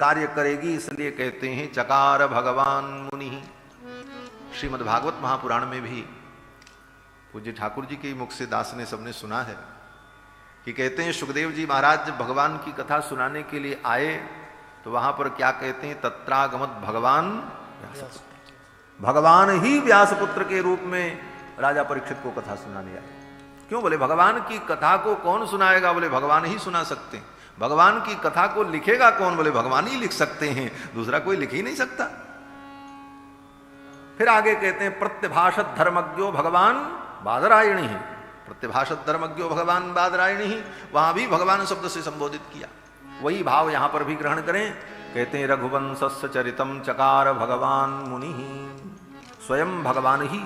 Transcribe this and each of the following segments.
कार्य करेगी, इसलिए कहते हैं चकार भगवान मुनि। श्रीमद् भागवत महापुराण में भी पूज्य ठाकुर जी के मुख से दास ने सबने सुना है कि कहते हैं सुखदेव जी महाराज जब भगवान की कथा सुनाने के लिए आए तो वहां पर क्या कहते हैं, तत्रागमत भगवान भगवान ही व्यासपुत्र के रूप में राजा परीक्षित को कथा सुनाने आए। क्यों? बोले भगवान की कथा को कौन सुनाएगा? बोले भगवान ही सुना सकते हैं। भगवान की कथा को लिखेगा कौन? बोले भगवान ही लिख सकते हैं, दूसरा कोई लिख ही नहीं सकता। फिर आगे कहते हैं प्रत्यभाषत धर्मज्ञो भगवान बादरायणी ही, प्रत्यभाषत धर्मज्ञो भगवान बादरायणी ही, वहां भी भगवान शब्द से संबोधित किया। वही भाव यहां पर भी ग्रहण करें। कहते हैं रघुवंशस्य चरितम चकार भगवान मुनि, स्वयं भगवान ही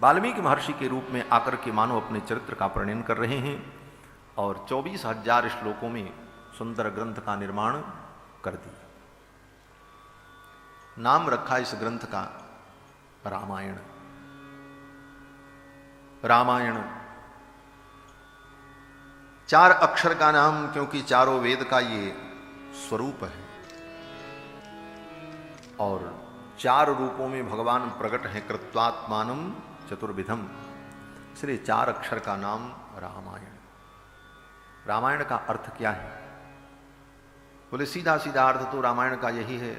वाल्मीकि महर्षि के रूप में आकर के मानो अपने चरित्र का वर्णन कर रहे हैं और 24,000 श्लोकों में सुंदर ग्रंथ का निर्माण कर दिया। नाम रखा इस ग्रंथ का रामायण। रामायण 4 अक्षर का नाम, क्योंकि चारों वेद का ये स्वरूप है और 4 रूपों में भगवान प्रकट है, कृत्वात्मानम चतुर्विधम, इसलिए 4 अक्षर का नाम रामायण। रामायण का अर्थ क्या है? बोले सीधा सीधा अर्थ तो रामायण का यही है,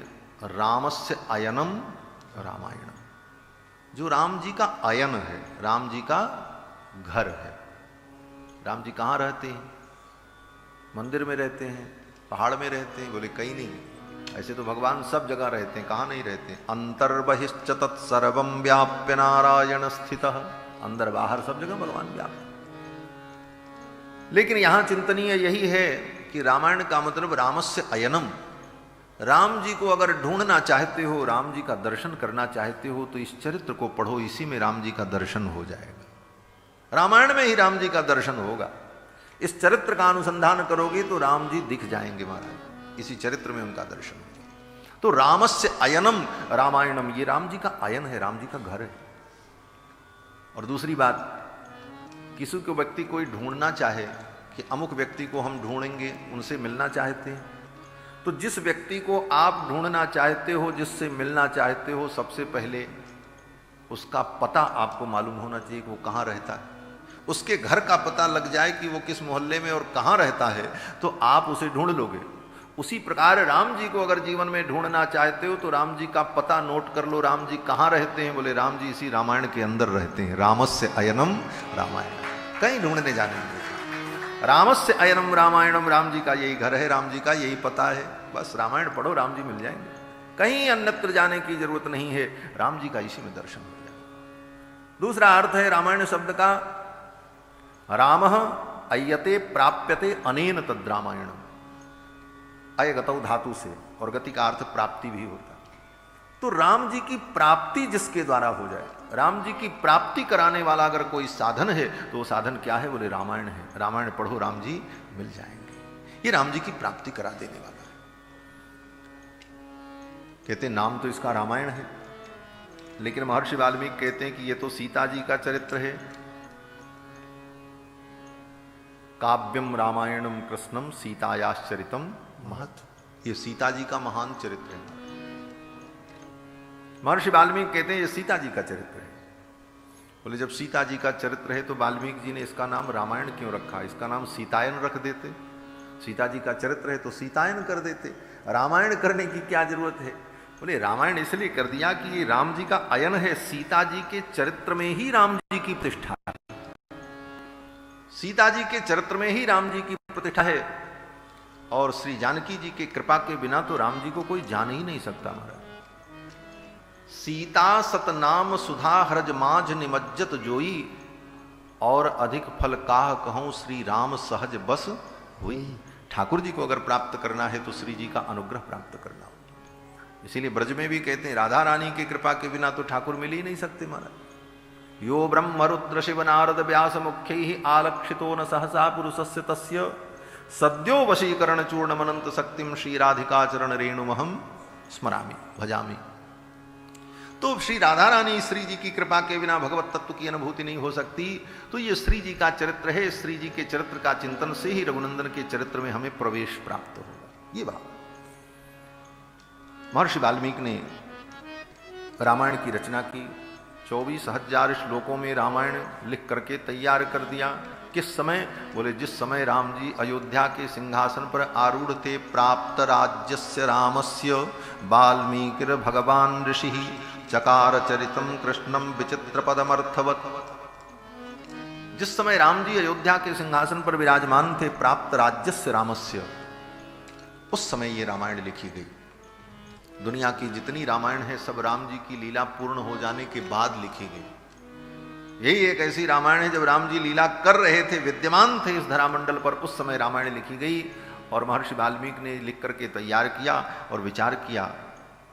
रामस्य अयनम रामायण। जो राम जी का अयन है, राम जी का घर है। राम जी कहाँ रहते हैं? मंदिर में रहते हैं, पहाड़ में रहते हैं? बोले कहीं नहीं। ऐसे तो भगवान सब जगह रहते हैं, कहाँ नहीं रहते? अंतर्बहिश्च तत्सर्वं व्याप्य नारायण स्थितः, अंदर बाहर सब जगह भगवान व्याप्त। लेकिन यहां चिंतनीय यही है कि रामायण का मतलब रामस्य अयनम। राम जी को अगर ढूंढना चाहते हो, राम जी का दर्शन करना चाहते हो, तो इस चरित्र को पढ़ो, इसी में राम जी का दर्शन हो जाएगा। रामायण में ही राम जी का दर्शन होगा। इस चरित्र का अनुसंधान करोगे तो राम जी दिख जाएंगे महाराज, इसी चरित्र में उनका दर्शन होगा। तो रामस्य अयनम रामायणम, ये राम जी का अयन है, राम जी का घर है। और दूसरी बात, किसी को व्यक्ति कोई ढूंढना चाहे कि अमुक व्यक्ति को हम ढूंढेंगे, उनसे मिलना चाहते हैं, तो जिस व्यक्ति को आप ढूंढना चाहते हो, जिससे मिलना चाहते हो, सबसे पहले उसका पता आपको मालूम होना चाहिए कि वो कहाँ रहता है। उसके घर का पता लग जाए कि वो किस मोहल्ले में और कहाँ रहता है, तो आप उसे ढूंढ लोगे। उसी प्रकार राम जी को अगर जीवन में ढूंढना चाहते हो तो राम जी का पता नोट कर लो, राम जी कहाँ रहते हैं। बोले राम जी इसी रामायण के अंदर रहते हैं। रामस्य अयनम रामायण, कहीं ढूंढने जाने नहीं। रामस्य अयनम रामायणम, राम जी का यही घर है, राम जी का यही पता है। बस रामायण पढ़ो, राम जी मिल जाएंगे, कहीं अन्यत्र जाने की जरूरत नहीं है, राम जी का इसी में दर्शन हो जाएगा। दूसरा अर्थ है रामायण शब्द का, रामः अय्यते प्राप्यते अनेन तद रामायणम। अयगतौ धातु से, और गति का अर्थ प्राप्ति भी होता है। तो राम जी की प्राप्ति जिसके द्वारा हो जाए, राम जी की प्राप्ति कराने वाला अगर कोई साधन है तो वो साधन क्या है? बोले रामायण है। रामायण पढ़ो, राम जी मिल जाएंगे। ये राम जी की प्राप्ति करा देने वाला है। कहते हैं नाम तो इसका रामायण है, लेकिन महर्षि वाल्मीकि कहते हैं कि ये तो सीता जी का चरित्र है। काव्यम रामायणम कृष्णम सीतायाश्चरितम महत्, ये सीता जी का महान चरित्र है। महर्षि वाल्मीकि कहते हैं ये सीता जी का चरित्र है। बोले जब सीता जी का चरित्र है तो वाल्मीकि जी ने इसका नाम रामायण क्यों रखा? इसका नाम सीतायन रख देते। सीता जी का चरित्र है तो सीतायन कर देते, रामायण करने की क्या जरूरत है? बोले रामायण इसलिए कर दिया कि ये राम जी का अयन है, सीता जी के चरित्र में ही राम जी की प्रतिष्ठा है। सीता जी के चरित्र में ही राम जी की प्रतिष्ठा है, और श्री जानकी जी के कृपा के बिना तो राम जी को कोई जान ही नहीं सकता। महाराज सीता सतनाम सुधा हरज माझ निमज्जत जोई, और अधिक फल काह कहूं श्री राम सहज बस हुई। ठाकुर जी को अगर प्राप्त करना है तो श्री जी का अनुग्रह प्राप्त करना हो। इसीलिए ब्रज में भी कहते हैं राधा रानी की कृपा के बिना तो ठाकुर मिल ही नहीं सकते। महाराज यो ब्रह्म रुद्र शिव नारद व्यास मुख्य ही आलक्षितो न सहसा पुरुषस्य तस्य सद्यो वशीकरण चूर्ण मनंत शक्तिम श्री राधिका चरण रेणुमहम स्मरामि भजामि। तो श्री राधा रानी श्री जी की कृपा के बिना भगवत तत्व की अनुभूति नहीं हो सकती। तो ये श्री जी का चरित्र है, श्री जी के चरित्र का चिंतन से ही रघुनंदन के चरित्र में हमें प्रवेश प्राप्त होगा। ये बात महर्षि वाल्मीकि ने रामायण की रचना की। 24,000 श्लोकों में रामायण लिख करके तैयार कर दिया। किस समय? बोले जिस समय राम जी अयोध्या के सिंहासन पर आरूढ़ थे। प्राप्त राज्यस्य रामस्य वाल्मीकिर भगवान ऋषि चकार चरितम कृष्णम विचित्र पदमर्थवत। जिस समय राम जी अयोध्या के सिंहासन पर विराजमान थे, प्राप्त राज्यस्य रामस्य, उस समय ये रामायण लिखी गई। दुनिया की जितनी रामायण है सब राम जी की लीला पूर्ण हो जाने के बाद लिखी गई। यही एक ऐसी रामायण है जब राम जी लीला कर रहे थे, विद्यमान थे इस धरामंडल पर, उस समय रामायण लिखी गई। और महर्षि वाल्मीकि ने लिख करके तैयार किया और विचार किया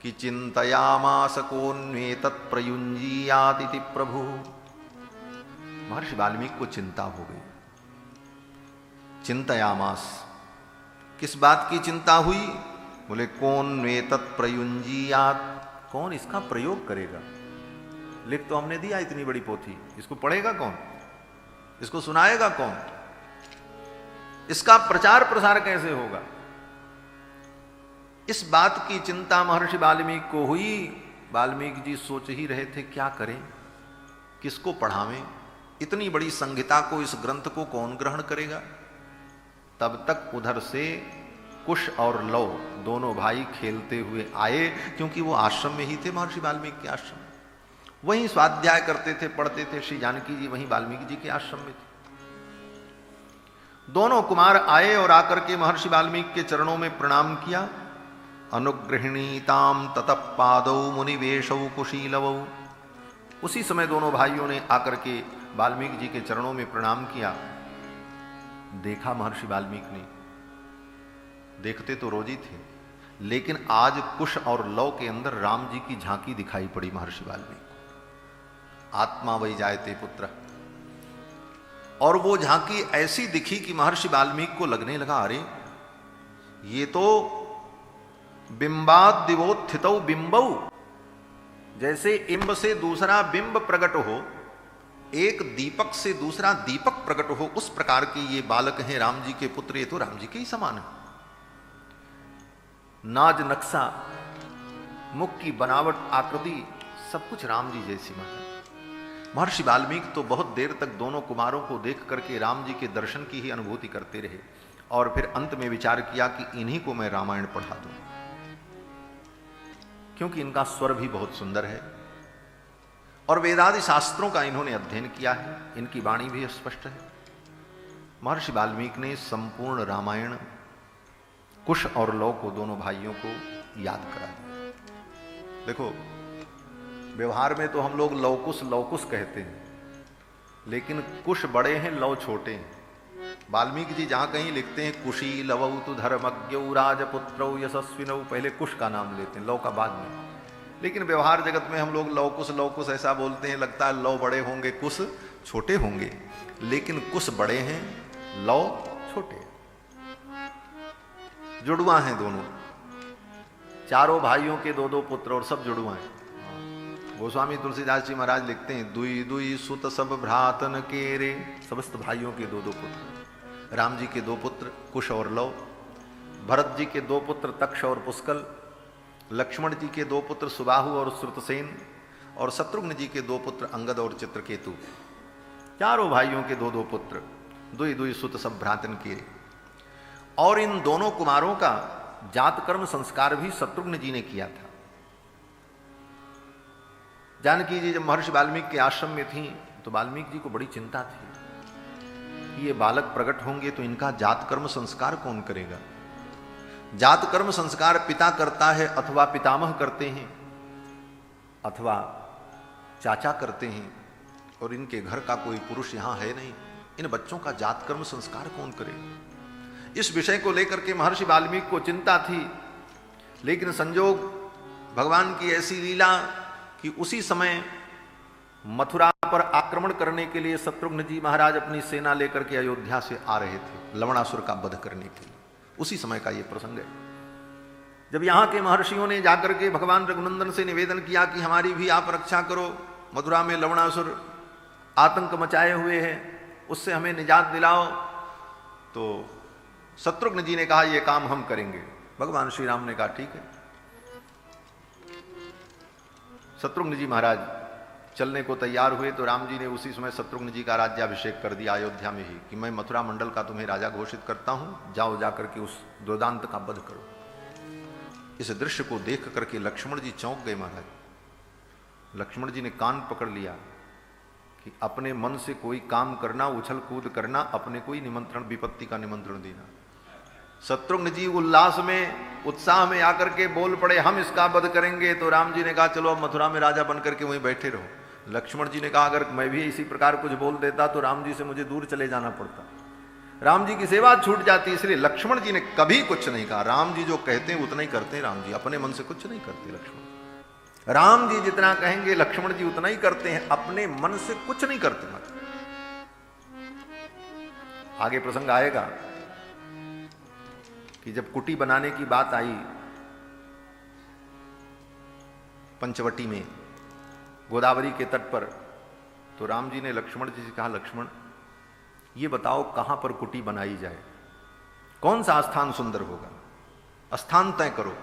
कि चिंतयामास कोन्वे तत्प्रयुंजीयात इति प्रभु। महर्षि वाल्मीकि को चिंता हो गई। चिंतयामास, किस बात की चिंता हुई? बोले कौन वे तत्प्रयुंजीयात, कौन इसका प्रयोग करेगा? लिख तो हमने दिया इतनी बड़ी पोथी, इसको पढ़ेगा कौन? इसको सुनाएगा कौन? इसका प्रचार प्रसार कैसे होगा? इस बात की चिंता महर्षि वाल्मीकि को हुई। वाल्मीकि जी सोच ही रहे थे क्या करें, किसको पढ़ावें, इतनी बड़ी संहिता को, इस ग्रंथ को कौन ग्रहण करेगा? तब तक उधर से कुश और लव दोनों भाई खेलते हुए आए, क्योंकि वो आश्रम में ही थे, महर्षि वाल्मीकि के आश्रम। वहीं स्वाध्याय करते थे, पढ़ते थे। श्री जानकी जी वहीं वाल्मीकि जी के आश्रम में थे। दोनों कुमार आए और आकर के महर्षि वाल्मीकि के चरणों में प्रणाम किया। अनुगृहणीताम ततः पादौ मुनिवेशौ कुशीलवौ। उसी समय दोनों भाइयों ने आकर के वाल्मीकि जी के चरणों में प्रणाम किया। देखा महर्षि वाल्मीकि ने, देखते तो रोज ही थे, लेकिन आज कुश और लव के अंदर राम जी की झांकी दिखाई पड़ी महर्षि वाल्मीकि। आत्मा वही जायते पुत्र। और वो झांकी ऐसी दिखी कि महर्षि वाल्मीकि को लगने लगा, अरे ये तो बिंबाद दिवोत्थितौ बिंबौ, जैसे इम्ब से दूसरा बिंब प्रकट हो, एक दीपक से दूसरा दीपक प्रकट हो, उस प्रकार के ये बालक हैं राम जी के पुत्र। ये तो राम जी के ही समान है। नाज नक्शा, मुख की बनावट, आकृति, सब कुछ राम जी जैसी है। महर्षि वाल्मीकि तो बहुत देर तक दोनों कुमारों को देख करके राम जी के दर्शन की ही अनुभूति करते रहे, और फिर अंत में विचार किया कि इन्हीं को मैं रामायण पढ़ा दूं, क्योंकि इनका स्वर भी बहुत सुंदर है और वेदादि शास्त्रों का इन्होंने अध्ययन किया है, इनकी वाणी भी स्पष्ट है। महर्षि वाल्मीकि ने संपूर्ण रामायण कुश और लव को, दोनों भाइयों को याद करा दिया। देखो, व्यवहार में तो हम लोग लवकुश लवकुश कहते हैं, लेकिन कुश बड़े हैं, लव छोटे हैं। वाल्मीकि जी जहां कहीं लिखते हैं कुशी लवौ तु धर्मज्ञौ राजपुत्रौ यशस्विनौ, पहले कुश का नाम लेते हैं, लव का बाद में। लेकिन व्यवहार जगत में हम लोग लवकुश ऐसा बोलते हैं, लगता है लव बड़े होंगे कुश छोटे होंगे, लेकिन कुश बड़े हैं, लव छोटे। जुड़वा हैं दोनों, चारों भाइयों के दो दो पुत्र और सब जुड़वा हैं। गोस्वामी तुलसीदास जी महाराज लिखते हैं, दुई दुई सुत सब भ्रातन के रे, समस्त भाइयों के दो दो पुत्र। राम जी के दो पुत्र कुश और लव, भरत जी के दो पुत्र तक्ष और पुष्कल, लक्ष्मण जी के दो पुत्र सुबाहु और श्रुतसेन, और शत्रुघ्न जी के दो पुत्र अंगद और चित्रकेतु। चारों भाइयों के दो दो पुत्र, दुई दुई सुत सब भ्रातन के। और इन दोनों कुमारों का जात कर्म संस्कार भी शत्रुघ्न जी ने किया था। जानकी जी जब महर्षि वाल्मीकि के आश्रम में थीं, तो वाल्मीकि जी को बड़ी चिंता थी कि ये बालक प्रकट होंगे तो इनका जात कर्म संस्कार कौन करेगा। जात कर्म संस्कार पिता करता है, अथवा पितामह करते हैं, अथवा चाचा करते हैं, और इनके घर का कोई पुरुष यहां है नहीं। इन बच्चों का जात कर्म संस्कार कौन करेगा। इस विषय को लेकर के महर्षि वाल्मीकि को चिंता थी। लेकिन संजोग, भगवान की ऐसी लीला कि उसी समय मथुरा पर आक्रमण करने के लिए शत्रुघ्न जी महाराज अपनी सेना लेकर के अयोध्या से आ रहे थे, लवणासुर का वध करने के लिए। उसी समय का यह प्रसंग है जब यहाँ के महर्षियों ने जाकर के भगवान रघुनंदन से निवेदन किया कि हमारी भी आप रक्षा करो, मथुरा में लवणासुर आतंक मचाए हुए हैं, उससे हमें निजात दिलाओ। तो शत्रुघ्न जी ने कहा, यह काम हम करेंगे। भगवान श्री राम ने कहा, ठीक है। शत्रुघ्न जी महाराज चलने को तैयार हुए तो राम जी ने उसी समय शत्रुघ्न जी का राज्याभिषेक कर दिया अयोध्या में ही कि मैं मथुरा मंडल का तुम्हें राजा घोषित करता हूं, जाओ जाकर के उस दुर्दांत का वध करो। इस दृश्य को देख करके लक्ष्मण जी चौंक गए महाराज। लक्ष्मण जी ने कान पकड़ लिया कि अपने मन से कोई काम करना, उछल कूद करना, अपने कोई निमंत्रण, विपत्ति का निमंत्रण देना। शत्रुघ्न जी उल्लास में, उत्साह में आकर के बोल पड़े, हम इसका वध करेंगे। तो राम जी ने कहा चलो अब मथुरा में राजा बनकर के वहीं बैठे रहो। लक्ष्मण जी ने कहा अगर मैं भी इसी प्रकार कुछ बोल देता तो राम जी से मुझे दूर चले जाना पड़ता, राम जी की सेवा छूट जाती। इसलिए लक्ष्मण जी ने कभी कुछ नहीं कहा। राम जी जो कहते हैं उतना ही करते हैं। राम जी अपने मन से कुछ नहीं करते। लक्ष्मण, राम जी जितना कहेंगे लक्ष्मण जी उतना ही करते हैं, अपने मन से कुछ नहीं करते। आगे प्रसंग आएगा कि जब कुटी बनाने की बात आई पंचवटी में गोदावरी के तट पर, तो राम जी ने लक्ष्मण जी से कहा लक्ष्मण ये बताओ कहां पर कुटी बनाई जाए, कौन सा स्थान सुंदर होगा, स्थान तय करो।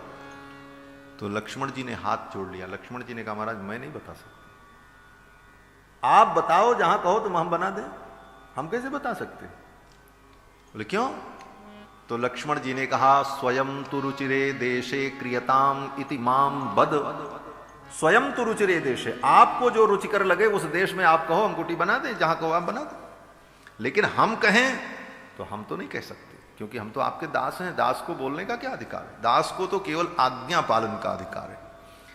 तो लक्ष्मण जी ने हाथ जोड़ लिया। लक्ष्मण जी ने कहा महाराज मैं नहीं बता सकता, आप बताओ जहां कहो तुम हम बना दें, हम कैसे बता सकते। बोले क्यों? तो लक्ष्मण जी ने कहा स्वयं तु रुचिरे देशे क्रियताम इति माम बद। स्वयं तु रुचिरे देशे, आपको जो रुचिकर लगे उस देश में आप कहो, हम कुटी बना दें, जहां कहो आप बना दें। लेकिन हम कहें तो हम तो नहीं कह सकते, क्योंकि हम तो आपके दास हैं। दास को बोलने का क्या अधिकार है? दास को तो केवल आज्ञा पालन का अधिकार है।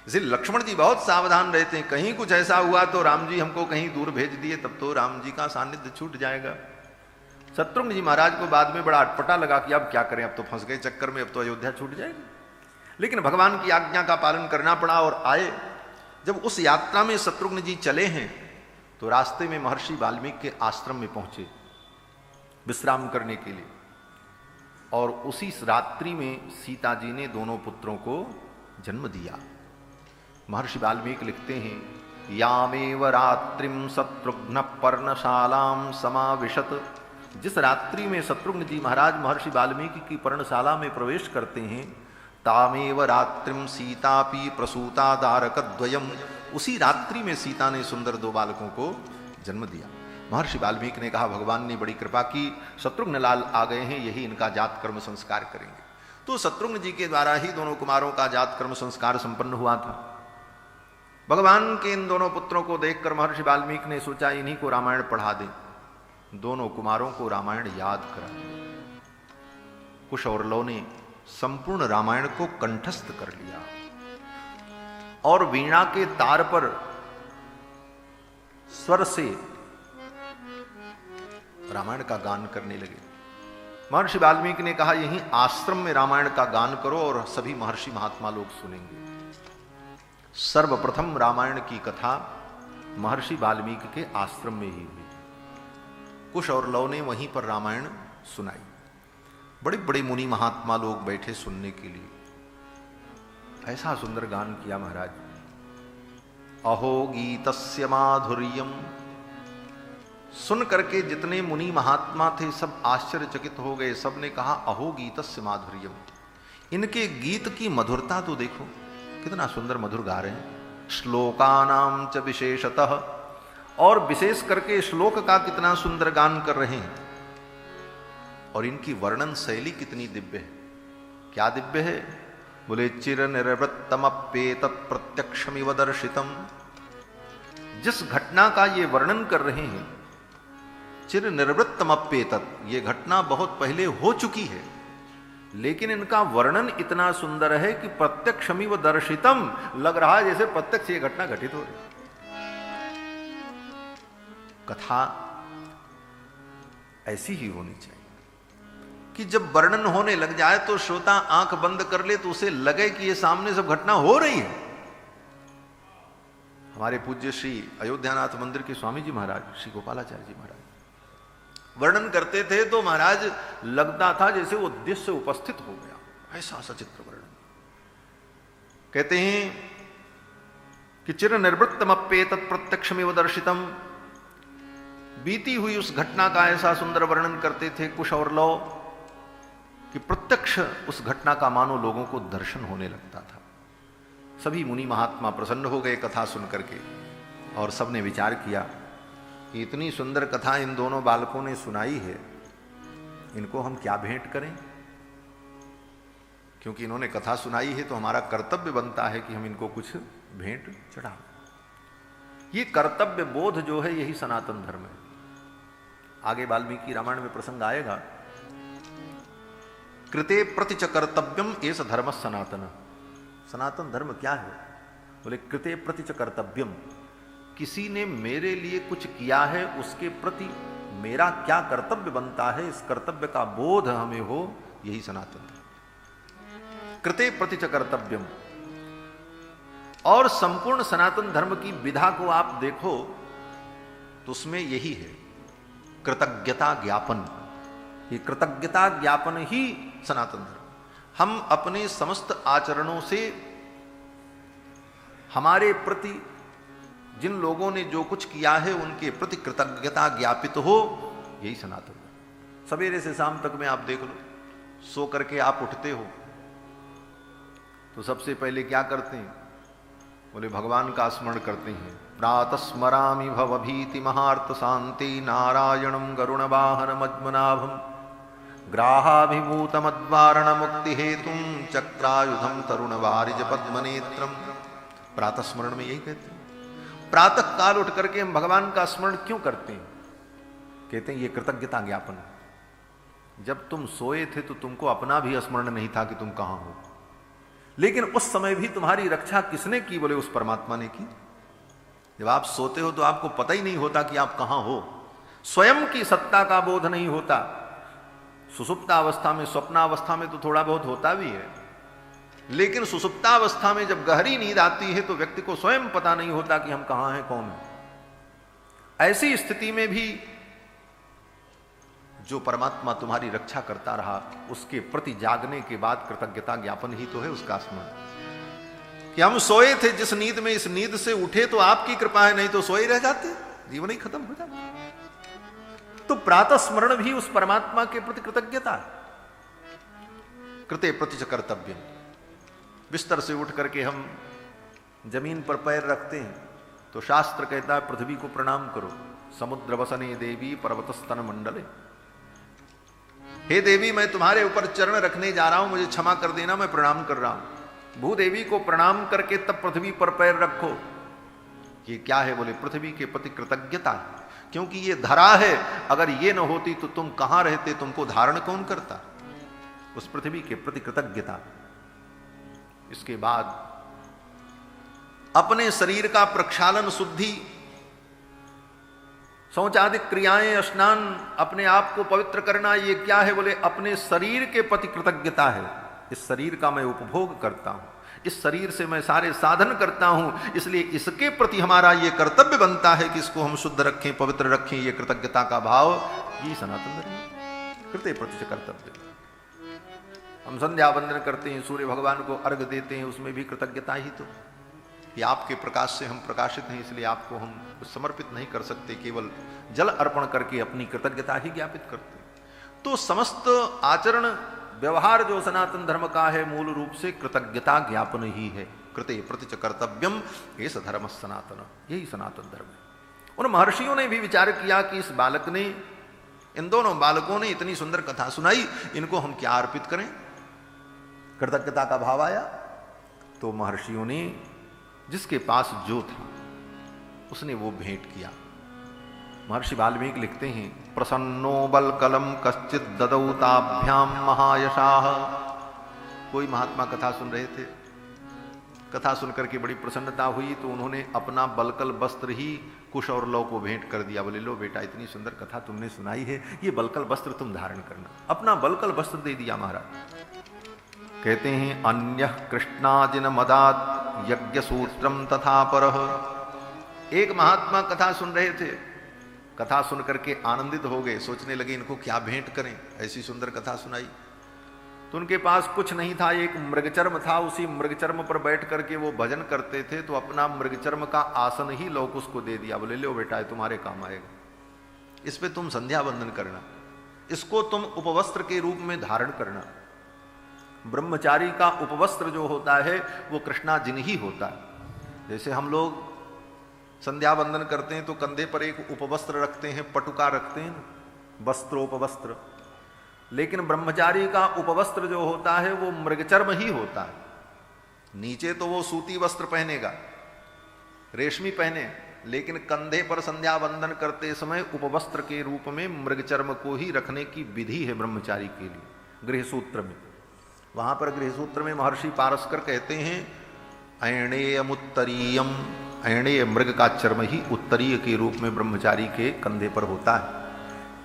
इसलिए लक्ष्मण जी बहुत सावधान रहते हैं। कहीं कुछ ऐसा हुआ तो राम जी हमको कहीं दूर भेज दिए, तब तो राम जी का सानिध्य छूट जाएगा। शत्रुघ्न जी महाराज को बाद में बड़ा अटपटा लगा कि अब क्या करें, अब तो फंस गए चक्कर में, अब तो अयोध्या छूट जाएगी। लेकिन भगवान की आज्ञा का पालन करना पड़ा और आए। जब उस यात्रा में शत्रुघ्न जी चले हैं तो रास्ते में महर्षि वाल्मीकि के आश्रम में पहुंचे विश्राम करने के लिए, और उसी रात्रि में सीता जी ने दोनों पुत्रों को जन्म दिया। महर्षि वाल्मीकि लिखते हैं यामेव रात्रिम शत्रुघ्न पर्णशालाम समाविशत। जिस रात्रि में शत्रुघ्न जी महाराज महर्षि वाल्मीकि की पर्णशाला में प्रवेश करते हैं, तामेव रात्रिम सीतापि प्रसूता दारकद्वयम। उसी रात्रि में सीता ने सुंदर दो बालकों को जन्म दिया। महर्षि वाल्मीकि ने कहा भगवान ने बड़ी कृपा की, शत्रुघ्न लाल आ गए हैं, यही इनका जात कर्म संस्कार करेंगे। तो शत्रुघ्न जी के द्वारा ही दोनों कुमारों का जात कर्म संस्कार संपन्न हुआ था। भगवान के इन दोनों पुत्रों को देखकर महर्षि वाल्मीकि ने सोचा इन्हीं को रामायण पढ़ा दें। दोनों कुमारों को रामायण याद करा। कुश और लव ने संपूर्ण रामायण को कंठस्थ कर लिया और वीणा के तार पर स्वर से रामायण का गान करने लगे। महर्षि वाल्मीकि ने कहा यहीं आश्रम में रामायण का गान करो और सभी महर्षि महात्मा लोग सुनेंगे। सर्वप्रथम रामायण की कथा महर्षि वाल्मीकि के आश्रम में ही हुई। कुश और लव ने वहीं पर रामायण सुनाई। बड़े बड़े मुनि महात्मा लोग बैठे सुनने के लिए। ऐसा सुंदर गान किया महाराज। अहो गीतस्य माधुर्यम। सुन करके जितने मुनि महात्मा थे सब आश्चर्यचकित हो गए। सब ने कहा अहो गीतस्य माधुर्यम, इनके गीत की मधुरता तो देखो, कितना सुंदर मधुर गा रहे हैं। श्लोकानाम च विशेषतः, और विशेष करके श्लोक का कितना सुंदर गान कर रहे हैं। और इनकी वर्णन शैली कितनी दिव्य है। क्या दिव्य है? बोले चिर निर्वृत्तमप्येतत् प्रत्यक्षमिव दर्शितम। जिस घटना का ये वर्णन कर रहे हैं, चिर निर्वृत्तमप्येतत्, ये घटना बहुत पहले हो चुकी है, लेकिन इनका वर्णन इतना सुंदर है कि प्रत्यक्षमिव दर्शितम, लग रहा है जैसे प्रत्यक्ष ये घटना घटित हो रही। कथा ऐसी ही होनी चाहिए कि जब वर्णन होने लग जाए तो श्रोता आंख बंद कर ले तो उसे लगे कि ये सामने सब घटना हो रही है। हमारे पूज्य श्री अयोध्यानाथ मंदिर के स्वामी जी महाराज, श्री गोपालाचार्य जी महाराज वर्णन करते थे तो महाराज लगता था जैसे वो दृश्य उपस्थित हो गया। ऐसा सचित्र वर्णन। कहते हैं कि चिर निर्वृत्तमप्येतत् प्रत्यक्षमेव दर्शितम। बीती हुई उस घटना का ऐसा सुंदर वर्णन करते थे कुश और लव कि प्रत्यक्ष उस घटना का मानो लोगों को दर्शन होने लगता था। सभी मुनि महात्मा प्रसन्न हो गए कथा सुन करके, और सबने विचार किया कि इतनी सुंदर कथा इन दोनों बालकों ने सुनाई है, इनको हम क्या भेंट करें, क्योंकि इन्होंने कथा सुनाई है तो हमारा कर्तव्य बनता है कि हम इनको कुछ भेंट चढ़ाएं। ये कर्तव्य बोध जो है यही सनातन धर्म है। आगे वाल्मीकि रामायण में प्रसंग आएगा, कृते प्रतिच कर्तव्यम एस धर्म सनातन। सनातन धर्म क्या है? बोले कृते प्रतिच कर्तव्यम, किसी ने मेरे लिए कुछ किया है उसके प्रति मेरा क्या कर्तव्य बनता है, इस कर्तव्य का बोध हमें हो, यही सनातन धर्म। कृते प्रतिच कर्तव्यम। और संपूर्ण सनातन धर्म की विधा को आप देखो तो उसमें यही है, कृतज्ञता ज्ञापन। ये कृतज्ञता ज्ञापन ही सनातन धर्म। हम अपने समस्त आचरणों से हमारे प्रति जिन लोगों ने जो कुछ किया है उनके प्रति कृतज्ञता ज्ञापित हो, यही सनातन धर्म। सवेरे से शाम तक में आप देख लो, सो करके आप उठते हो तो सबसे पहले क्या करते हैं? बोले भगवान का स्मरण करते हैं। प्रातः स्मरामि भवभीति महार्थ शांति नारायणं गरुण वाहन मद्मनाभम ग्राहाभिभूत मद्वारण मुक्ति हेतुम चक्रायुधम तरुण वारिज पद्मनेत्रम। प्रातः स्मरण में यही कहते हैं। प्रातः काल उठ करके हम भगवान का स्मरण क्यों करते हैं? कहते हैं ये कृतज्ञता ज्ञापन है। जब तुम सोए थे तो तुमको अपना भी स्मरण नहीं था कि तुम कहां हो, लेकिन उस समय भी तुम्हारी रक्षा किसने की? बोले उस परमात्मा ने की। जब आप सोते हो तो आपको पता ही नहीं होता कि आप कहां हो, स्वयं की सत्ता का बोध नहीं होता। सुसुप्तावस्था में, स्वप्नावस्था में तो थोड़ा बहुत होता भी है, लेकिन सुसुप्तावस्था में जब गहरी नींद आती है तो व्यक्ति को स्वयं पता नहीं होता कि हम कहां हैं, कौन हैं। ऐसी स्थिति में भी जो परमात्मा तुम्हारी रक्षा करता रहा, उसके प्रति जागने के बाद कृतज्ञता ज्ञापन ही तो है उसका स्मरण। कि हम सोए थे जिस नींद में, इस नींद से उठे तो आपकी कृपा है, नहीं तो सोए रह जाते, जीवन ही खत्म हो जाता। तो प्रातः स्मरण भी उस परमात्मा के प्रति कृतज्ञता है। कृते प्रतिच कर्तव्य। बिस्तर से उठ करके हम जमीन पर पैर रखते हैं तो शास्त्र कहता है पृथ्वी को प्रणाम करो। समुद्र वसने देवी पर्वतस्तन मंडले। हे देवी, मैं तुम्हारे ऊपर चरण रखने जा रहा हूं, मुझे क्षमा कर देना, मैं प्रणाम कर रहा हूं। भूदेवी को प्रणाम करके तब पृथ्वी पर पैर रखो। ये क्या है? बोले पृथ्वी के प्रति कृतज्ञता है, क्योंकि ये धरा है, अगर ये न होती तो तुम कहां रहते, तुमको धारण कौन करता? उस पृथ्वी के प्रति कृतज्ञता। इसके बाद अपने शरीर का प्रक्षालन शुद्धि, शौचादि क्रियाएं, स्नान, अपने आप को पवित्र करना, ये क्या है? बोले अपने शरीर के प्रति कृतज्ञता है। इस शरीर का मैं उपभोग करता हूं, इस शरीर से मैं सारे साधन करता हूं, इसलिए इसके प्रति हमारा ये कर्तव्य बनता है कि इसको हम शुद्ध रखें, पवित्र रखें। ये कृतज्ञता का भाव, ये सनातन धर्म है। कृते प्रतिच कर्तव्य। हम संध्या वंदन करते हैं, सूर्य भगवान को अर्घ देते हैं, उसमें भी कृतज्ञता ही तो। कि आपके प्रकाश से हम प्रकाशित हैं, इसलिए आपको हम समर्पित नहीं कर सकते, केवल जल अर्पण करके अपनी कृतज्ञता ही ज्ञापित करते। तो समस्त आचरण व्यवहार जो सनातन धर्म का है, मूल रूप से कृतज्ञता ज्ञापन ही है। कृते प्रतिच कर्तव्यम एष धर्म सनातन। यही सनातन धर्म है। उन महर्षियों ने भी विचार किया कि इस बालक ने, इन दोनों बालकों ने इतनी सुंदर कथा सुनाई, इनको हम क्या अर्पित करें? कृतज्ञता का भाव आया तो महर्षियों ने जिसके पास जो था उसने वो भेंट किया। महर्षि वाल्मीकि लिखते हैं, प्रसन्नो बलकलम कश्चित ददौताभ्याम महायशाह। कोई महात्मा कथा सुन रहे थे, कथा सुनकर के बड़ी प्रसन्नता हुई तो उन्होंने अपना बलकल वस्त्र ही कुश और लौ को भेंट कर दिया। बोले लो बेटा, इतनी सुंदर कथा तुमने सुनाई है, ये बलकल वस्त्र तुम धारण करना। अपना बलकल वस्त्र दे दिया महाराज। कहते हैं, अन्य कृष्णाजिन मदात यज्ञ सूत्रम तथा परह। एक महात्मा कथा सुन रहे थे, कथा सुन करके आनंदित हो गए, सोचने लगे इनको क्या भेंट करें, ऐसी सुंदर कथा सुनाई। तो उनके पास कुछ नहीं था, एक मृगचर्म था, उसी मृगचर्म पर बैठ करके वो भजन करते थे। तो अपना मृगचर्म का आसन ही लोग उसको दे दिया। बोले लो बेटा, तुम्हारे काम आएगा, इस पे तुम संध्या वंदन करना, इसको तुम उपवस्त्र के रूप में धारण करना। ब्रह्मचारी का उपवस्त्र जो होता है वो कृष्णाजिन ही होता है। जैसे हम लोग संध्या वंदन करते हैं तो कंधे पर एक उपवस्त्र रखते हैं, पटुका रखते हैं, वस्त्रोपवस्त्र। लेकिन ब्रह्मचारी का उपवस्त्र जो होता है वो मृगचर्म ही होता है। नीचे तो वो सूती वस्त्र पहनेगा, रेशमी पहने, लेकिन कंधे पर संध्या वंदन करते समय उपवस्त्र के रूप में मृगचर्म को ही रखने की विधि है ब्रह्मचारी के लिए गृहसूत्र में। वहां पर गृहसूत्र में महर्षि पारस्कर कहते हैं ऐणेयमुत्तरीयम, ऐणेय मृग का चर्म ही उत्तरीय के रूप में ब्रह्मचारी के कंधे पर होता है।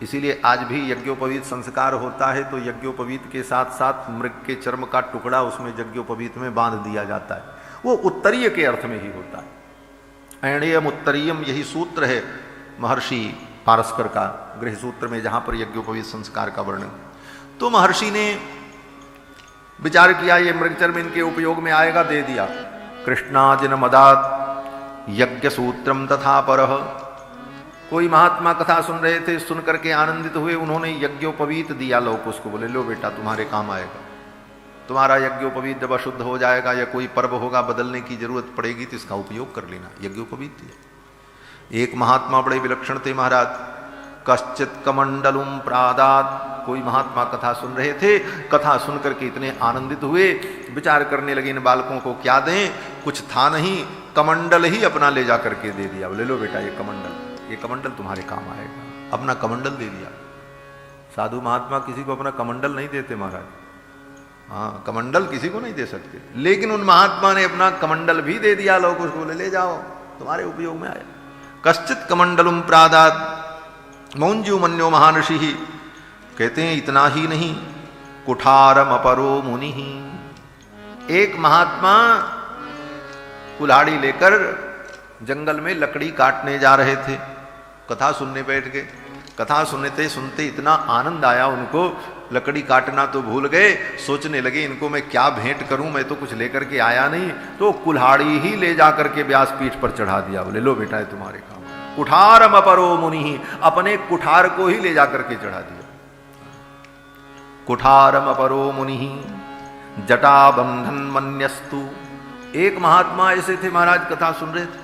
इसीलिए आज भी यज्ञोपवीत संस्कार होता है तो यज्ञोपवीत के साथ साथ मृग के चर्म का टुकड़ा उसमें यज्ञोपवीत में बांध दिया जाता है, वो उत्तरीय के अर्थ में ही होता है। ऐणेयम उत्तरीयम यही सूत्र है महर्षि पारस्कर का गृहसूत्र में, जहां पर यज्ञोपवीत संस्कार का वर्णन। तो महर्षि ने विचार किया ये मृगचर्म इनके उपयोग में आएगा, दे दिया। कृष्णाजिन मदात यज्ञ सूत्रम तथा परह। कोई महात्मा कथा सुन रहे थे, सुन करके आनंदित हुए, उन्होंने यज्ञोपवीत दिया लोग उसको, बोले लो बेटा तुम्हारे काम आएगा, तुम्हारा यज्ञोपवीत जब अशुद्ध हो जाएगा या कोई पर्व होगा बदलने की जरूरत पड़ेगी तो इसका उपयोग कर लेना। यज्ञोपवीत दिया। एक महात्मा बड़े विलक्षण थे महाराज, कश्चित कमंडलुम प्रादात। कोई महात्मा कथा सुन रहे थे, कथा सुन करके इतने आनंदित हुए, विचार करने लगे इन बालकों को क्या दें, कुछ था नहीं, कमंडल ही अपना ले जा करके दे दिया। बोले लो बेटा ये कमंडल तुम्हारे काम आएगा। अपना कमंडल दे दिया। साधु महात्मा किसी को अपना कमंडल नहीं देते महाराज, हाँ कमंडल किसी को नहीं दे सकते, लेकिन उन महात्मा ने अपना कमंडल भी दे दिया लोग उसको, बोले ले जाओ तुम्हारे उपयोग में आया। कश्चित कमंडलुम प्रादात मौंज्यू मन्यो महानषि। कहते हैं इतना ही नहीं, कुठारम अपरो मुनि। एक महात्मा कुल्हाड़ी लेकर जंगल में लकड़ी काटने जा रहे थे, कथा सुनने बैठ गए। कथा सुनते सुनते इतना आनंद आया उनको, लकड़ी काटना तो भूल गए, सोचने लगे इनको मैं क्या भेंट करूं, मैं तो कुछ लेकर के आया नहीं, तो कुल्हाड़ी ही ले जा करके व्यासपीठ पर चढ़ा दिया। बोले लो बेटा ये तुम्हारे काम। कुठारम अपरो मुनि, अपने कुठार को ही ले जा करके चढ़ा दिया। कुठारम अपरो मुनि जटा बंधन मन्यस्तु। एक महात्मा ऐसे थे महाराज, कथा सुन रहे थे,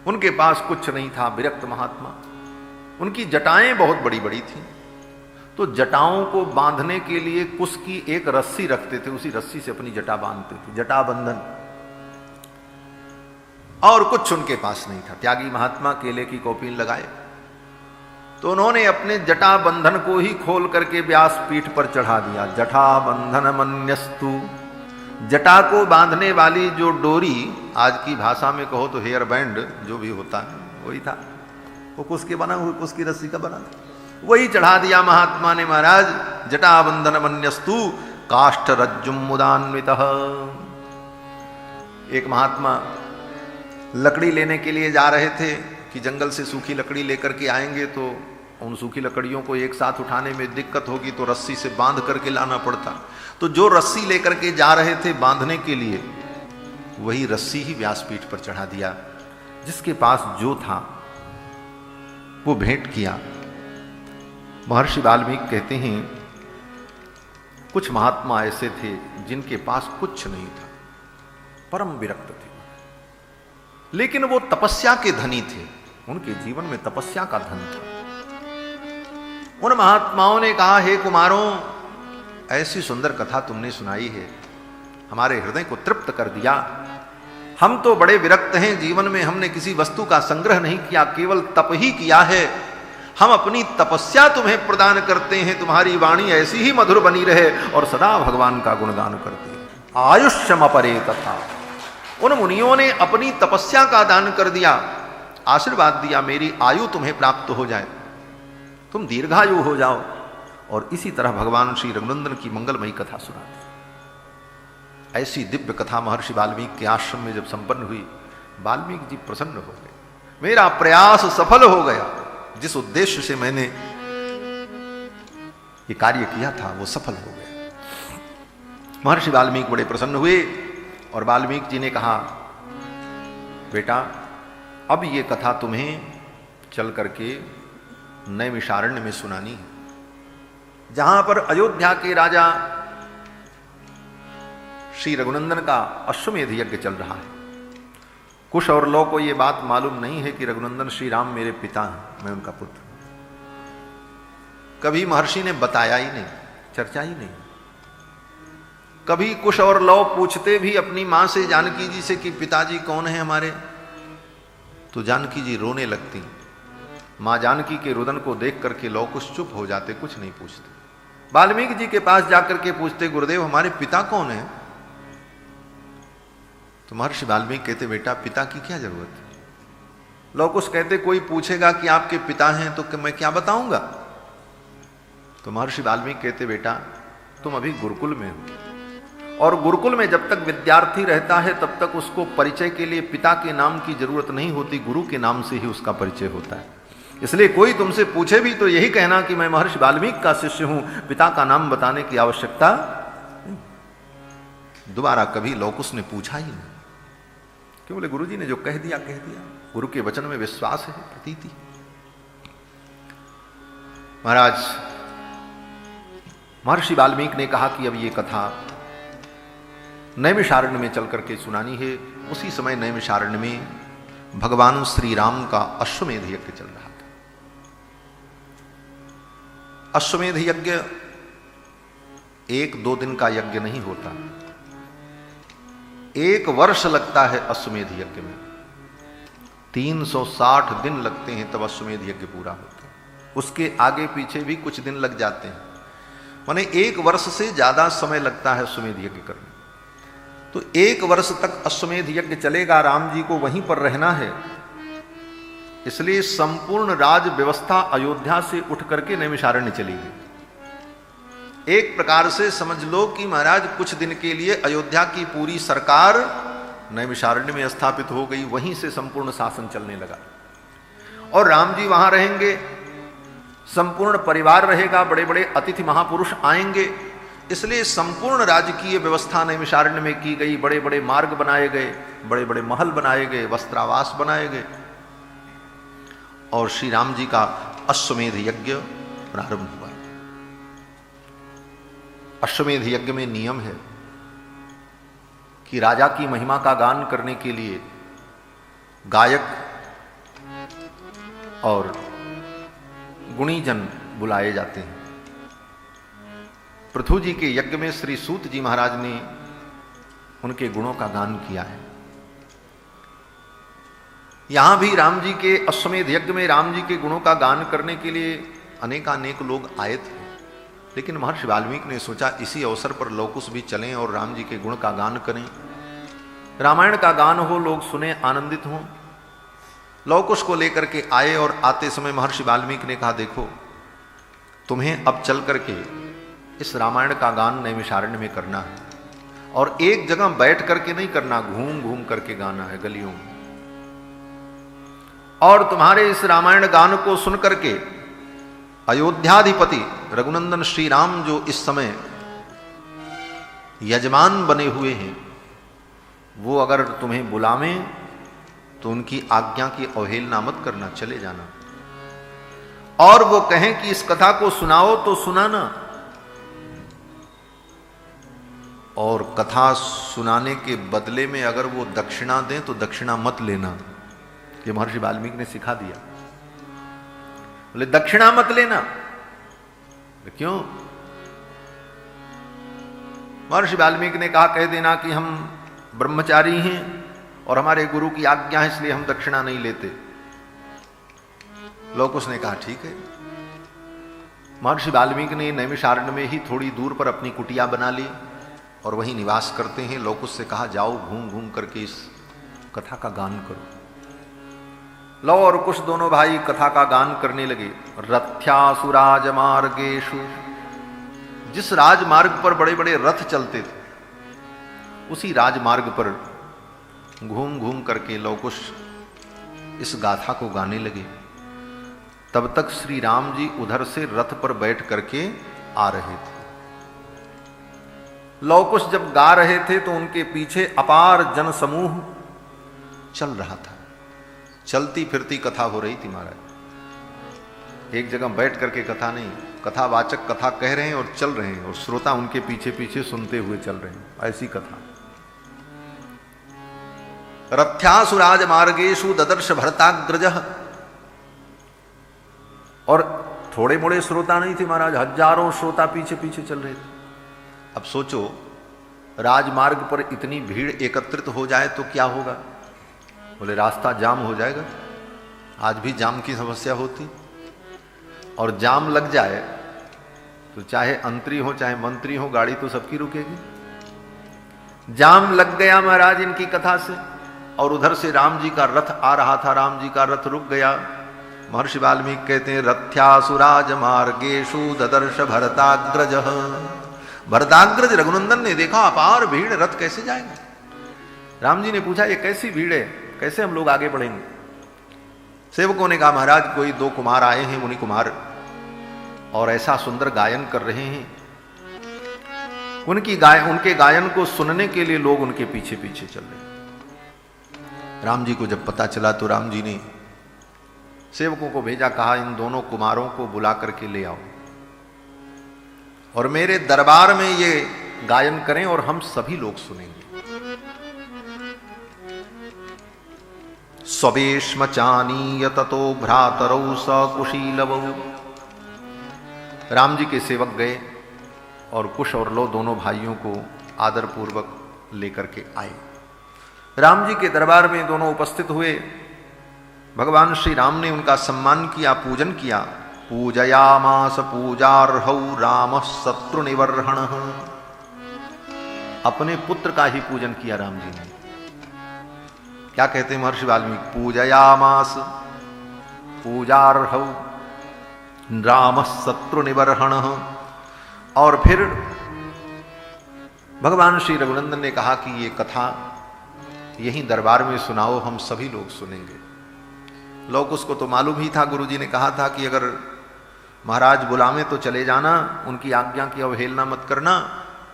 उनके पास कुछ नहीं था, विरक्त महात्मा, उनकी जटाएं बहुत बड़ी बड़ी थी, तो जटाओं को बांधने के लिए कुश की एक रस्सी रखते थे, उसी रस्सी से अपनी जटा बांधते थे, जटा बंधन। और कुछ उनके पास नहीं था। त्यागी महात्मा केले की कौपीन लगाए, तो उन्होंने अपने जटा बंधन को ही खोल करके व्यास पीठ पर चढ़ा दिया। जटा बंधन मन्यस्तु। जटा को बांधने वाली जो डोरी, आज की भाषा में कहो तो हेयर बैंड जो भी होता है वही था, वो कुश के बना हुआ, कुश की रस्सी का बना था, वही चढ़ा दिया महात्मा ने महाराज। जटा बंधन मन्यस्तु काष्ठ रज्जुम मुदान्वितः। एक महात्मा लकड़ी लेने के लिए जा रहे थे कि जंगल से सूखी लकड़ी लेकर के आएंगे तो उन सूखी लकड़ियों को एक साथ उठाने में दिक्कत होगी, तो रस्सी से बांध करके लाना पड़ता। तो जो रस्सी लेकर के जा रहे थे बांधने के लिए, वही रस्सी ही व्यासपीठ पर चढ़ा दिया। जिसके पास जो था वो भेंट किया। महर्षि वाल्मीकि कहते हैं कुछ महात्मा ऐसे थे जिनके पास कुछ नहीं था, परम विरक्त थे, लेकिन वो तपस्या के धनी थे, उनके जीवन में तपस्या का धन था। उन महात्माओं ने कहा, हे कुमारों, ऐसी सुंदर कथा तुमने सुनाई है, हमारे हृदय को तृप्त कर दिया। हम तो बड़े विरक्त हैं, जीवन में हमने किसी वस्तु का संग्रह नहीं किया, केवल तप ही किया है। हम अपनी तपस्या तुम्हें प्रदान करते हैं, तुम्हारी वाणी ऐसी ही मधुर बनी रहे और सदा भगवान का गुणगान करती है। आयुष्यम अपरे तथा। उन मुनियों ने अपनी तपस्या का दान कर दिया, आशीर्वाद दिया, मेरी आयु तुम्हें प्राप्त हो जाए, तुम दीर्घायु हो जाओ। और इसी तरह भगवान श्री रघुनंदन की मंगलमयी कथा सुनाती। ऐसी दिव्य कथा महर्षि वाल्मीकि के आश्रम में जब संपन्न हुई, वाल्मीकि जी प्रसन्न हो गए, मेरा प्रयास सफल हो गया, जिस उद्देश्य से मैंने ये कार्य किया था वो सफल हो गया। महर्षि वाल्मीकि बड़े प्रसन्न हुए और वाल्मीकि जी ने कहा, बेटा अब ये कथा तुम्हें चल करके नैमिषारण्य में सुनानी है, जहां पर अयोध्या के राजा श्री रघुनंदन का अश्वमेध यज्ञ चल रहा है। कुश और लौ को यह बात मालूम नहीं है कि रघुनंदन श्री राम मेरे पिता हैं, मैं उनका पुत्र। कभी महर्षि ने बताया ही नहीं, चर्चा ही नहीं। कभी कुश और लौ पूछते भी अपनी मां से, जानकी जी से, कि पिताजी कौन है हमारे, तो जानकी जी रोने लगती। मां जानकी के रुदन को देख करके लौ कुश चुप हो जाते, कुछ नहीं पूछते। वाल्मीकि जी के पास जाकर के पूछते, गुरुदेव हमारे पिता कौन है? तो महर्षि वाल्मीकि कहते, बेटा पिता की क्या जरूरत है? लौ कुश कहते, कोई पूछेगा कि आपके पिता हैं तो मैं क्या बताऊंगा? तो महर्षि वाल्मीकि कहते, बेटा तुम अभी गुरुकुल में हो, और गुरुकुल में जब तक विद्यार्थी रहता है तब तक उसको परिचय के लिए पिता के नाम की जरूरत नहीं होती, गुरु के नाम से ही उसका परिचय होता है। इसलिए कोई तुमसे पूछे भी तो यही कहना कि मैं महर्षि वाल्मीकि का शिष्य हूं, पिता का नाम बताने की आवश्यकता नहीं। दोबारा कभी लौ कुश ने पूछा ही नहीं। क्यों? बोले गुरु जी ने जो कह दिया कह दिया, गुरु के वचन में विश्वास है, प्रतीति। महाराज महर्षि वाल्मीकि ने कहा कि अब ये कथा नैमिषारण्य में चल करके सुनानी है। उसी समय नैमिषारण्य में भगवान श्री राम का अश्वमेध यज्ञ चल रहा था। अश्वमेध यज्ञ 1-2 दिन का यज्ञ नहीं होता, 1 वर्ष लगता है अश्वमेध यज्ञ में। 360 दिन लगते हैं तब अश्वमेध यज्ञ पूरा होता है। उसके आगे पीछे भी कुछ दिन लग जाते हैं, माने 1 वर्ष से ज्यादा समय लगता है अश्वमेध यज्ञ करने। तो 1 वर्ष तक अश्वमेध यज्ञ चलेगा, राम जी को वहीं पर रहना है। इसलिए संपूर्ण राज व्यवस्था अयोध्या से उठ करके नैमिषारण्य चली गई। एक प्रकार से समझ लो कि महाराज कुछ दिन के लिए अयोध्या की पूरी सरकार नैमिषारण्य में स्थापित हो गई, वहीं से संपूर्ण शासन चलने लगा। और राम जी वहां रहेंगे, संपूर्ण परिवार रहेगा, बड़े बड़े अतिथि महापुरुष आएंगे। इसलिए संपूर्ण राजकीय व्यवस्था नैमिषारण्य में की गई। बड़े बड़े मार्ग बनाए गए, बड़े बड़े महल बनाए गए, वस्त्रावास बनाए गए, और श्री राम जी का अश्वमेध यज्ञ प्रारंभ हुआ। अश्वमेध यज्ञ में नियम है कि राजा की महिमा का गान करने के लिए गायक और गुणीजन बुलाए जाते हैं। पृथु जी के यज्ञ में श्री सूत जी महाराज ने उनके गुणों का गान किया है। यहां भी राम जी के अश्वमेध यज्ञ में राम जी के गुणों का गान करने के लिए अनेकानेक लोग आए थे, लेकिन महर्षि वाल्मीकि ने सोचा इसी अवसर पर लौ कुश भी चलें और राम जी के गुण का गान करें। रामायण का गान हो, लोग सुने, आनंदित हों। लौ कुश को लेकर के आए और आते समय महर्षि वाल्मीकि ने कहा, देखो तुम्हें अब चल करके इस रामायण का गान नैमिषारण्य में करना है, और एक जगह बैठ करके नहीं करना, घूम घूम करके गाना है गलियों में। और तुम्हारे इस रामायण गान को सुन करके अयोध्याधिपति रघुनंदन श्री राम जो इस समय यजमान बने हुए हैं, वो अगर तुम्हें बुलावें तो उनकी आज्ञा की अवहेलना मत करना, चले जाना। और वो कहें कि इस कथा को सुनाओ तो सुनाना, और कथा सुनाने के बदले में अगर वो दक्षिणा दें तो दक्षिणा मत लेना। ये महर्षि वाल्मीकि ने सिखा दिया। बोले दक्षिणा मत लेना, क्यों? महर्षि वाल्मीकि ने कहा, कह देना कि हम ब्रह्मचारी हैं और हमारे गुरु की आज्ञा है, इसलिए हम दक्षिणा नहीं लेते। लौ कुश ने कहा, ठीक है। महर्षि वाल्मीकि ने नैमिषारण्य में ही थोड़ी दूर पर अपनी कुटिया बना ली और वहीं निवास करते हैं। लौ कुश से कहा, जाओ घूम घूम करके इस कथा का गान करो। लौ और कुश दोनों भाई कथा का गान करने लगे। रथ्यासु राजमार्गेषु, जिस राजमार्ग पर बड़े बड़े रथ चलते थे उसी राजमार्ग पर घूम घूम करके लौ कुश इस गाथा को गाने लगे। तब तक श्री राम जी उधर से रथ पर बैठ करके आ रहे थे। लौ कुश जब गा रहे थे तो उनके पीछे अपार जन समूह चल रहा था। चलती फिरती कथा हो रही थी महाराज। एक जगह बैठ करके कथा नहीं, कथावाचक कथा कह रहे हैं और चल रहे हैं, और श्रोता उनके पीछे पीछे सुनते हुए चल रहे हैं। ऐसी कथा। रथ्यासुराज मार्गेशु ददर्श भरताग्रजः। और थोड़े मोड़े श्रोता नहीं थे महाराज, हजारों श्रोता पीछे पीछे चल रहे थे। अब सोचो राजमार्ग पर इतनी भीड़ एकत्रित हो जाए तो क्या होगा? बोले रास्ता जाम हो जाएगा। आज भी जाम की समस्या होती, और जाम लग जाए तो चाहे अंतरी हो चाहे मंत्री हो, गाड़ी तो सबकी रुकेगी। जाम लग गया महाराज इनकी कथा से, और उधर से राम जी का रथ आ रहा था, राम जी का रथ रुक गया। महर्षि वाल्मीकि कहते हैं रथ्यासुराज मार्गेशु ददर्श भरताग्रज। भरताग्रज रघुनंदन ने देखा अपार भीड़, रथ कैसे जाएगा? राम जी ने पूछा ये कैसी भीड़ है, कैसे हम लोग आगे बढ़ेंगे? सेवकों ने कहा महाराज कोई दो कुमार आए हैं, मुनि कुमार, और ऐसा सुंदर गायन कर रहे हैं, उनके गायन को सुनने के लिए लोग उनके पीछे पीछे चल रहे हैं। राम जी को जब पता चला तो राम जी ने सेवकों को भेजा, कहा इन दोनों कुमारों को बुला करके ले आओ और मेरे दरबार में ये गायन करें और हम सभी लोग सुनेंगे। स्ववेश्मचानीय ततो भ्रातरौ सकुशीलवौ। राम जी के सेवक गए और कुश और लव दोनों भाइयों को आदरपूर्वक लेकर के आए। राम जी के दरबार में दोनों उपस्थित हुए। भगवान श्री राम ने उनका सम्मान किया, पूजन किया। पूजयामास पूजार्हौ राम शत्रु निवर्हण। अपने पुत्र का ही पूजन किया राम जी ने। क्या कहते हैं महर्षि वाल्मीकि? पूजयामास पूजार्हौ राम शत्रु निवर्हण। और फिर भगवान श्री रघुनंदन ने कहा कि ये कथा यहीं दरबार में सुनाओ, हम सभी लोग सुनेंगे। लोग उसको तो मालूम ही था, गुरुजी ने कहा था कि अगर महाराज बुलावे तो चले जाना, उनकी आज्ञा की अवहेलना मत करना,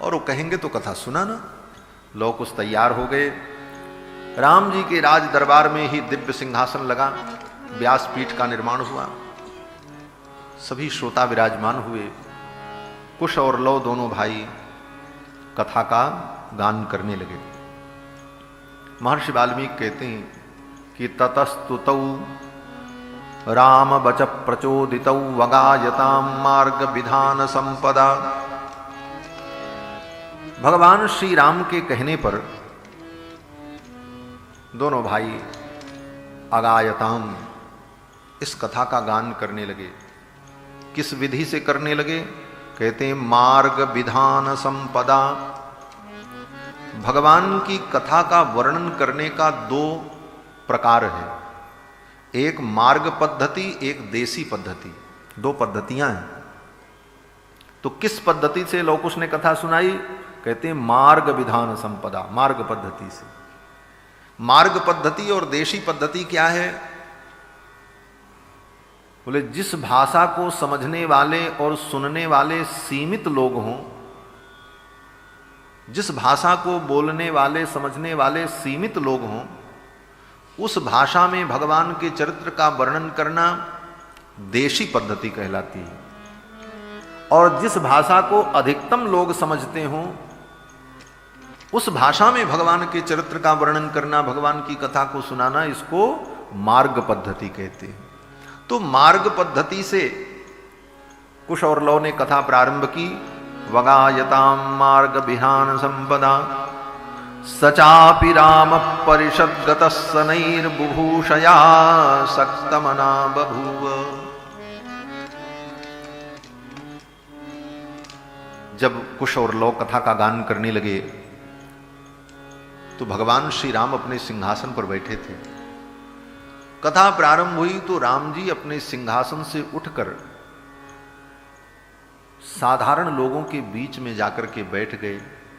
और वो कहेंगे तो कथा सुनाना। लोग उस तैयार हो गए। राम जी के राज दरबार में ही दिव्य सिंहासन लगा, व्यासपीठ का निर्माण हुआ, सभी श्रोता विराजमान हुए। कुश और लव दोनों भाई कथा का गान करने लगे। महर्षि वाल्मीकि कहते हैं कि ततस्तुतौ राम बच प्रचोदितौ वगायताम मार्ग विधान संपदा। भगवान श्री राम के कहने पर दोनों भाई अगायताम इस कथा का गान करने लगे। किस विधि से करने लगे? कहते हैं मार्ग विधान संपदा। भगवान की कथा का वर्णन करने का दो प्रकार है, एक मार्ग पद्धति, एक देसी पद्धति। दो पद्धतियां हैं। तो किस पद्धति से लौकुश ने कथा सुनाई? कहते हैं मार्ग विधान संपदा, मार्ग पद्धति से। मार्ग पद्धति और देशी पद्धति क्या है? बोले जिस भाषा को समझने वाले और सुनने वाले सीमित लोग हों, जिस भाषा को बोलने वाले समझने वाले सीमित लोग हों, उस भाषा में भगवान के चरित्र का वर्णन करना देशी पद्धति कहलाती है। और जिस भाषा को अधिकतम लोग समझते हों, उस भाषा में भगवान के चरित्र का वर्णन करना, भगवान की कथा को सुनाना, इसको मार्ग पद्धति कहते हैं। तो मार्ग पद्धति से कुश और लव ने कथा प्रारंभ की। वगायताम मार्ग विहान संपदा सचापि राम परिषद्गतः सनैर्बुभूषया सक्तमना बभूव। जब कुश और लव कथा का गान करने लगे तो भगवान श्री राम अपने सिंहासन पर बैठे थे। कथा प्रारंभ हुई तो राम जी अपने सिंहासन से उठकर साधारण लोगों के बीच में जाकर के बैठ गए